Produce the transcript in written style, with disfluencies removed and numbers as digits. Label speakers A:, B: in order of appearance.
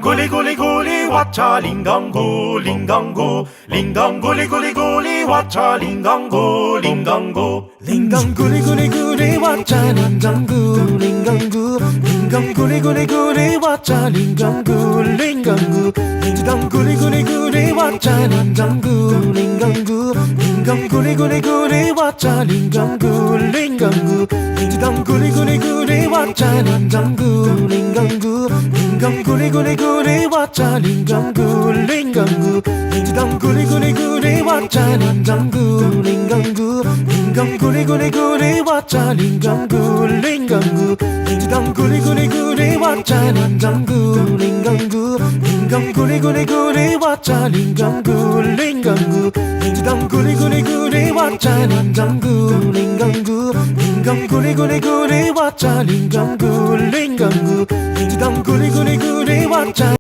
A: Guli guli guli wacha lingango lingango lingang guli guli guli wacha lingango lingango
B: 링강 구리구리구리 왔자 링강구 링강구 링강 구리구리구리 왔자 링강구 링강구 링강 구리구리구리 왔자 링강구 링강구 링강 구리구리구리 왔자 링강구 링강구 링강 구리구리구리 왔자 링강구 링강구 링강 구리구리구리 왔자 링강구 링강구 링강 구리구리구리 왔자 링강구 링강구 링강 구리구리구리 왔자 링강구 링강구 링강 구리구리구리 왔자 링강구 링강구 링강 구리구리구리 왔자 링강구 링강구 링강 구리구리구리 왔자 링강구 링강구 링강 구리구리구리 왔자 링강구 링강구 링강 구리구리구리 왔자